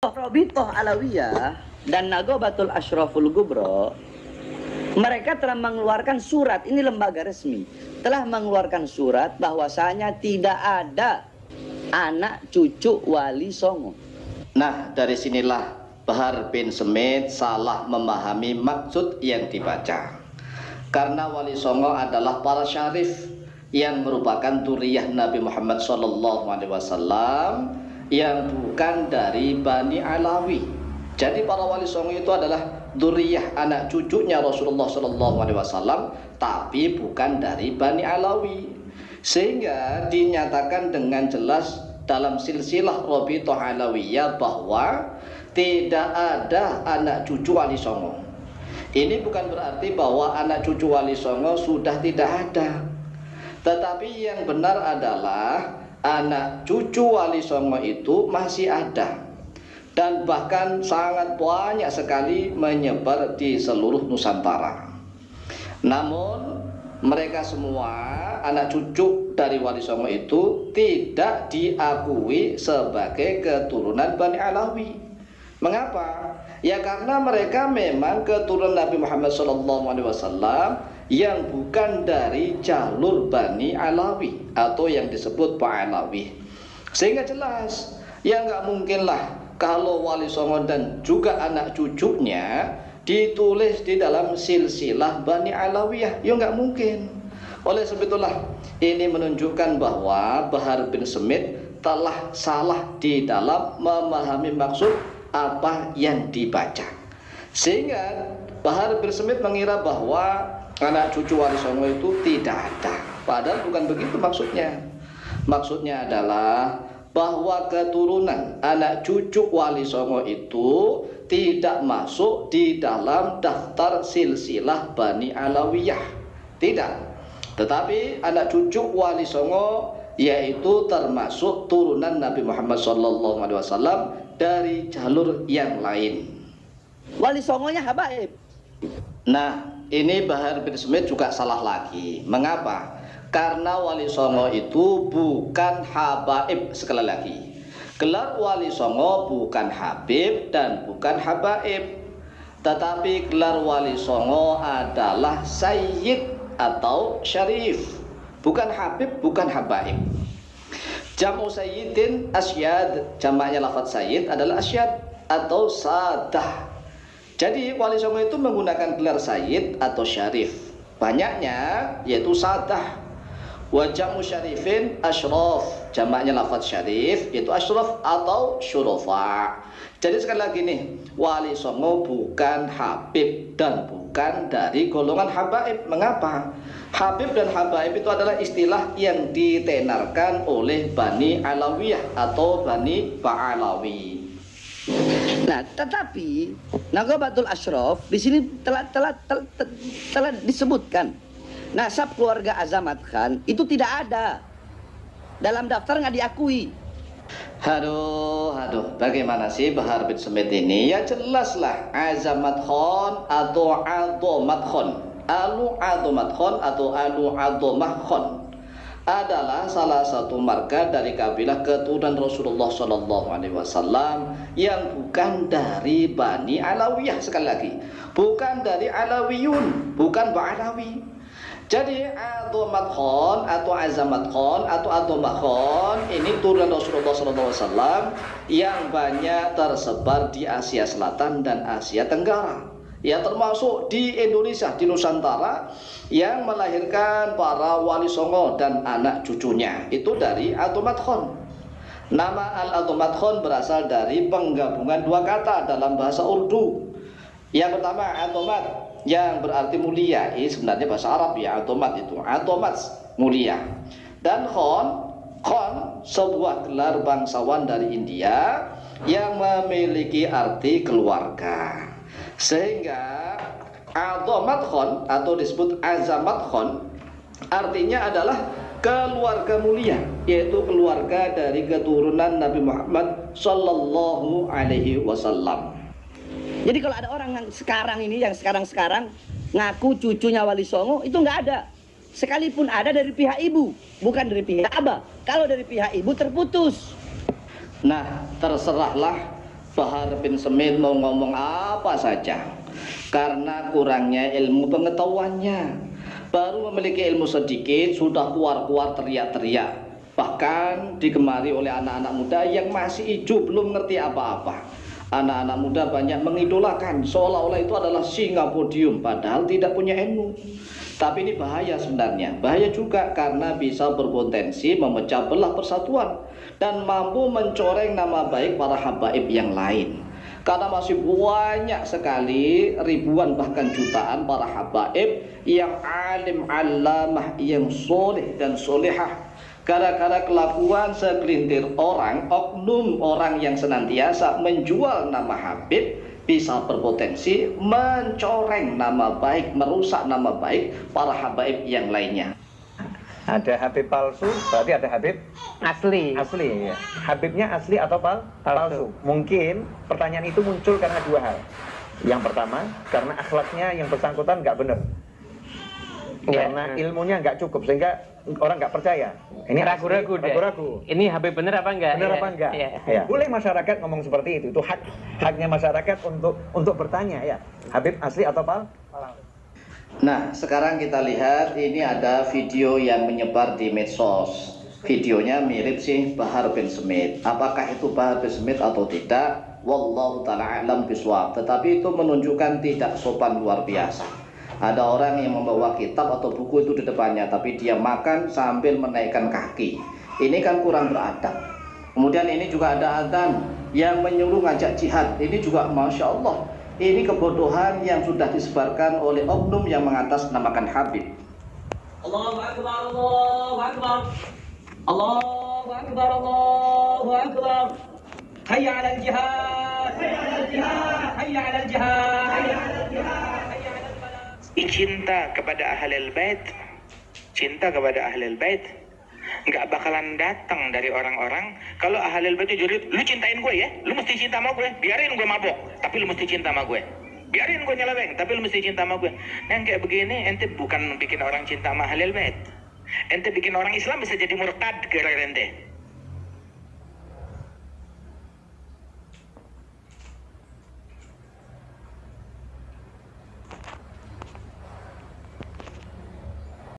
Rabithah Alawiyah dan Nagobatul Ashraful Gubro, mereka telah mengeluarkan surat, ini lembaga resmi, telah mengeluarkan surat bahwasanya tidak ada anak cucu Wali Songo. Nah, dari sinilah Bahar bin Smith salah memahami maksud yang dibaca. Karena Wali Songo adalah para syarif yang merupakan duriyah Nabi Muhammad SAW yang bukan dari Bani Alawi. Jadi para Wali Songo itu adalah duriyah anak cucunya Rasulullah SAW, tapi bukan dari Bani Alawi. Sehingga dinyatakan dengan jelas dalam silsilah Rabithah Alawiyah bahwa tidak ada anak cucu Wali Songo. Ini bukan berarti bahwa anak cucu Wali Songo sudah tidak ada, tetapi yang benar adalah anak cucu Wali Songo itu masih ada, dan bahkan sangat banyak sekali menyebar di seluruh Nusantara. Namun mereka semua anak cucu dari Wali Songo itu tidak diakui sebagai keturunan Bani Alawi. Mengapa? Ya karena mereka memang keturunan Nabi Muhammad SAW yang bukan dari jalur Bani Alawi atau yang disebut Ba'alawi. Sehingga jelas, ya nggak mungkinlah kalau Wali Songo dan juga anak cucunya ditulis di dalam silsilah Bani Alawiyah, ya nggak mungkin. Oleh sebab itulah ini menunjukkan bahwa Bahar bin Smith telah salah di dalam memahami maksud apa yang dibaca, sehingga Bahar bin Smith mengira bahwa anak cucu Wali Songo itu tidak ada, padahal bukan begitu maksudnya. Maksudnya adalah bahwa keturunan anak cucu Wali Songo itu tidak masuk di dalam daftar silsilah Bani Alawiyah, tidak. Tetapi anak cucu Wali Songo yaitu termasuk turunan Nabi Muhammad SAW dari jalur yang lain. Wali Songonya habaib. Nah, ini Bahar bin Smith juga salah lagi. Mengapa? Karena Wali Songo itu bukan habaib. Sekali lagi, gelar Wali Songo bukan habib dan bukan habaib, tetapi gelar Wali Songo adalah sayyid atau syarif, bukan habib, bukan habaib. Jamu sayyidin asyad, jamaknya lafaz sayyid adalah asyad atau sadah. Jadi Wali Songo itu menggunakan gelar sayyid atau syarif, banyaknya yaitu sadah. Wa jamu syarifin asyraf, jamaknya lafaz syarif yaitu asyraf atau syurafa. Jadi sekali lagi nih, Wali Songo bukan habib dan bukan dari golongan habaib. Mengapa? Habib dan habaib itu adalah istilah yang ditenarkan oleh Bani Alawiyah atau Bani Ba'alawi. Nah, tetapi Nagobatul Ashraf di sini telah disebutkan nasab keluarga Azamat Khan itu tidak ada dalam daftar, nggak diakui. Aduh, bagaimana sih Bahar bin Smith ini? Ya jelaslah, Azamat Khan atau Adomat Khan, Alu Adomat Khan atau Alu Adomah Khan adalah salah satu marga dari kabilah keturunan Rasulullah SAW yang bukan dari Bani Alawiyah. Sekali lagi, bukan dari Alawiyun, bukan Ba'alawi. Jadi Adomat Khan atau Azamat Khan atau Adomah Khan ini turunan Rasulullah SAW yang banyak tersebar di Asia Selatan dan Asia Tenggara, ya termasuk di Indonesia, di Nusantara, yang melahirkan para Wali Songo dan anak cucunya itu dari Adomat Khan. Nama Al-Adomat Khan berasal dari penggabungan dua kata dalam bahasa Urdu. Yang pertama Adomat, yang berarti mulia. Ini sebenarnya bahasa Arab ya, Adomat itu, Adomat mulia. Dan Khan sebuah gelar bangsawan dari India yang memiliki arti keluarga. Sehingga Adomat Khan atau disebut Azamat Khan artinya adalah keluarga mulia, yaitu keluarga dari keturunan Nabi Muhammad Sallallahu Alaihi Wasallam. Jadi kalau ada orang yang sekarang ini, yang sekarang ngaku cucunya Wali Songo, itu nggak ada. Sekalipun ada dari pihak ibu, bukan dari pihak abah. Kalau dari pihak ibu terputus. Nah, terserahlah Bahar bin Smith mau ngomong apa saja karena kurangnya ilmu pengetahuannya. Baru memiliki ilmu sedikit sudah keluar-keluar teriak-teriak, bahkan digemari oleh anak-anak muda yang masih hijau belum ngerti apa-apa. Anak-anak muda banyak mengidolakan seolah-olah itu adalah singa podium, padahal tidak punya ilmu. Tapi ini bahaya sebenarnya, bahaya juga karena bisa berpotensi memecah belah persatuan dan mampu mencoreng nama baik para habaib yang lain. Karena masih banyak sekali ribuan bahkan jutaan para habaib yang alim alamah, yang soleh dan solehah. Gara-gara kelakuan segelintir orang, oknum orang yang senantiasa menjual nama habib, bisa berpotensi mencoreng nama baik, merusak nama baik para habaib yang lainnya. Ada habib palsu, berarti ada habib Asli. asli. Ya. Habibnya asli atau palsu? Mungkin pertanyaan itu muncul karena dua hal. Yang pertama, karena akhlaknya yang bersangkutan nggak benar. Ya. Karena ilmunya nggak cukup, sehingga orang nggak percaya. Ini Ragu-ragu deh. ragu-ragu. Ini Habib bener apa enggak? Benar Ya. apa enggak? Ya. Ya. Boleh masyarakat ngomong seperti itu. Itu haknya masyarakat untuk bertanya ya. Habib asli atau palsu? Nah, sekarang kita lihat ini ada video yang menyebar di medsos. Videonya mirip sih Bahar bin Smith. Apakah itu Bahar bin Smith atau tidak? Wallahu ta'ala a'lam bishawab. Tetapi itu menunjukkan tidak sopan luar biasa. Ada orang yang membawa kitab atau buku itu di depannya, tapi dia makan sambil menaikkan kaki. Ini kan kurang beradab. Kemudian ini juga ada adzan yang menyuruh ngajak jihad. Ini juga Masya Allah. Ini kebodohan yang sudah disebarkan oleh oknum yang mengatasnamakan Habib. Allahu Akbar, Allahu Akbar, Allahu Akbar, Allahu Akbar. Hayya 'alal jihad, hayya 'alal jihad, hayya 'alal jihad, hayya 'alal jihad, hayya 'alal falah. Cinta kepada ahlul bait, cinta kepada ahlul bait nggak bakalan datang dari orang-orang. Kalau ahlul bait itu jadi, lu cintain gue ya, lu mesti cinta sama gue, biarin gue mabok tapi lu mesti cinta sama gue, biarin gue nyeleweng tapi lu mesti cinta sama gue. Nah yang kayak begini ente bukan bikin orang cinta sama ahlul bait, ente bikin orang Islam bisa jadi murtad gara-gara ente.